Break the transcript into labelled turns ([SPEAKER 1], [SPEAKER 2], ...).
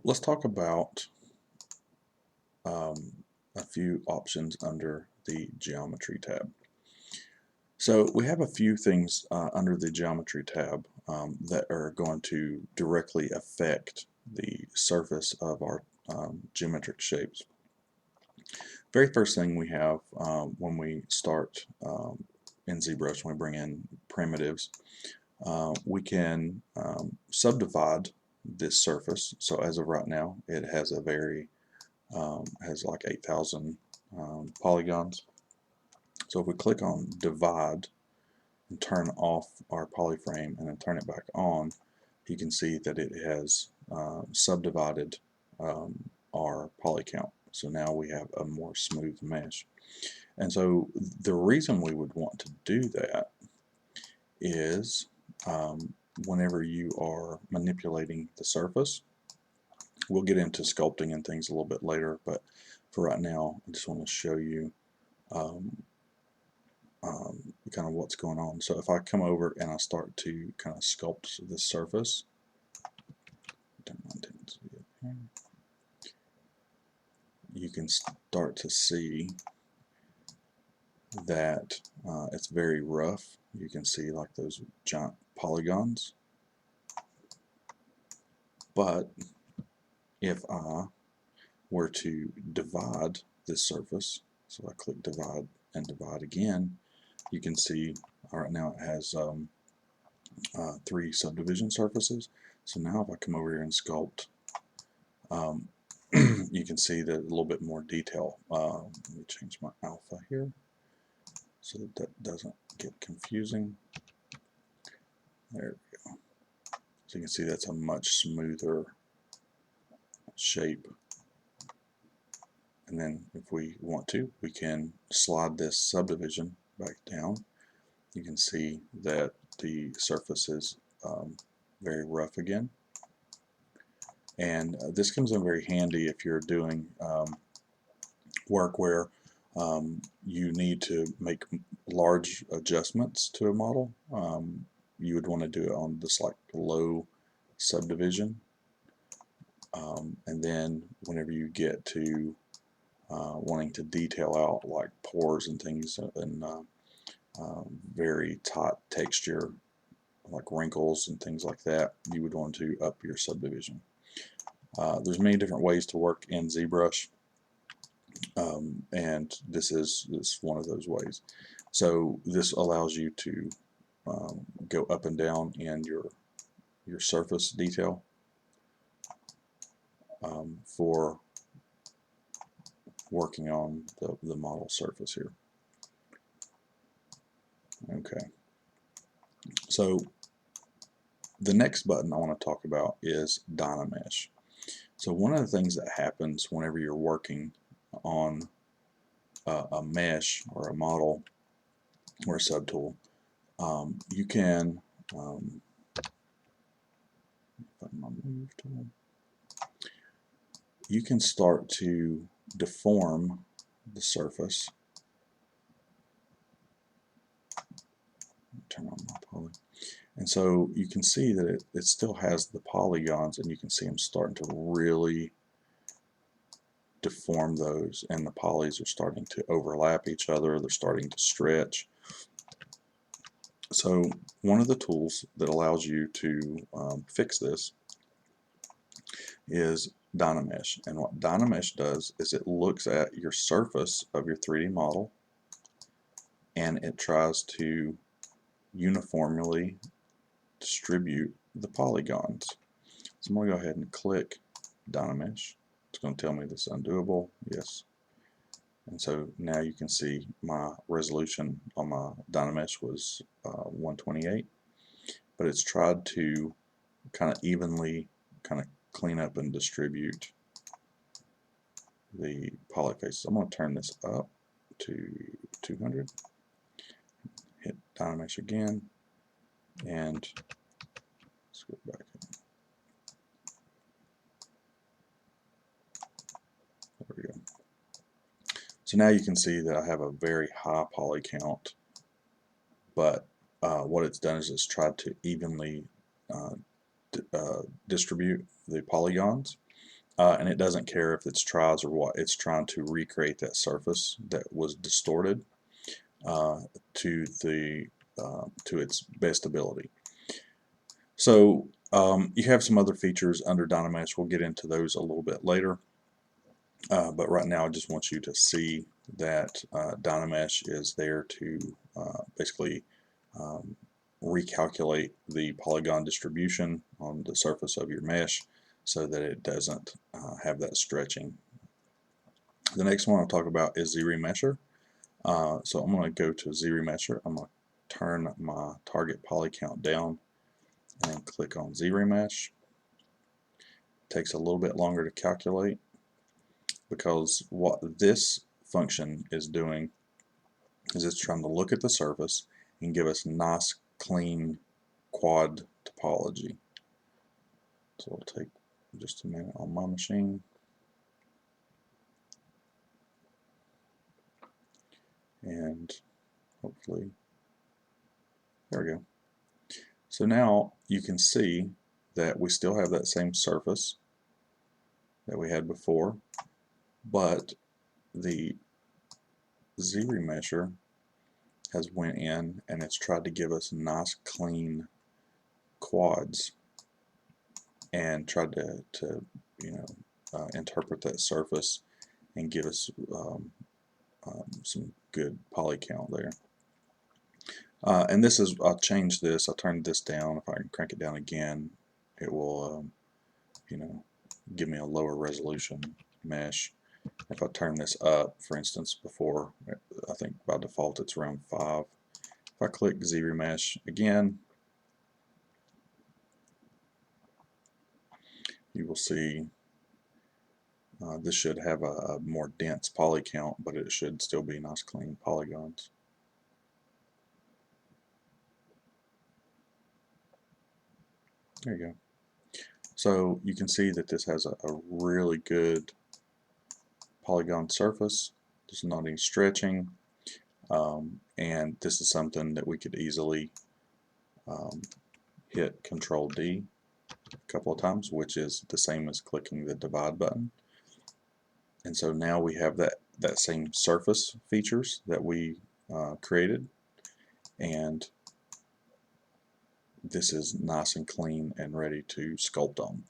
[SPEAKER 1] let's talk about a few options under the Geometry tab. So we have a few things under the Geometry tab that are going to directly affect the surface of our geometric shapes. Very first thing we have when we start in ZBrush, when we bring in primitives, we can subdivide this surface. So as of right now, it has a very has like 8,000 polygons. So if we click on divide and turn off our polyframe and then turn it back on, you can see that it has subdivided our poly count. So now we have a more smooth mesh. And so the reason we would want to do that is whenever you are manipulating the surface. We'll get into sculpting and things a little bit later, but for right now, I just want to show you kind of what's going on. So if I come over and I start to kind of sculpt this surface, you can start to see that it's very rough. You can see like those giant polygons. But if I were to divide this surface, so I click divide and divide again, you can see right now it has 3 subdivision surfaces. So now if I come over here and sculpt, you can see that a little bit more detail. Let me change my alpha here so that that doesn't get confusing. There we go. So you can see that's a much smoother shape. And then if we want to, we can slide this subdivision back down. You can see that the surface is very rough again. And this comes in very handy if you're doing work where you need to make large adjustments to a model. You would want to do it on this like low subdivision. And then whenever you get to wanting to detail out like pores and things and very tight texture like wrinkles and things like that, you would want to up your subdivision. There's many different ways to work in ZBrush, and this is one of those ways. So this allows you to go up and down in your surface detail for working on the model surface here. Okay, so the next button I want to talk about is dynamesh. So one of the things that happens whenever you're working on a mesh or a model or a subtool, you can you can start to deform the surface. Turn on my poly. And so you can see that it still has the polygons, and you can see them starting to really deform those, and the polys are starting to overlap each other. They're starting to stretch. So one of the tools that allows you to fix this is dynamesh. And what dynamesh does is it looks at your surface of your 3D model and it tries to uniformly distribute the polygons. So I'm going to go ahead and click dynamesh. It's going to tell me this is undoable. Yes. And so now you can see my resolution on my dynamesh was 128, but it's tried to kind of evenly kind of clean up and distribute the poly faces. I'm going to turn this up to 200, hit dynamesh again, and let's go back in. There we go. So now you can see that I have a very high poly count, but what it's done is it's tried to evenly distribute the polygons, and it doesn't care if it's tries or what. It's trying to recreate that surface that was distorted uh, to the to its best ability. So you have some other features under dynamesh. We'll get into those a little bit later. But right now I just want you to see that dynamesh is there to basically um, recalculate the polygon distribution on the surface of your mesh so that it doesn't have that stretching. The next one I'll talk about is zremesher. So I'm going to go to zremesher. I'm going to turn my target poly count down and click on zremesh. It takes a little bit longer to calculate because what this function is doing is it's trying to look at the surface and give us nice clean quad topology. So it'll take just a minute on my machine. And hopefully, there we go. So now you can see that we still have that same surface that we had before, but the zremesher has went in and it's tried to give us nice clean quads and tried to interpret that surface and give us some good poly count there. And this is, I'll change this, I'll turn this down. If I can crank it down again, it will give me a lower resolution mesh. If I turn this up, for instance, before, I think by default it's around 5. If I click zremesh again, you will see this should have a more dense poly count, but it should still be nice clean polygons. There you go. So you can see that this has a really good polygon surface. There's not any stretching, and this is something that we could easily hit Control D a couple of times, which is the same as clicking the divide button. And so now we have that same surface features that we created, and this is nice and clean and ready to sculpt on.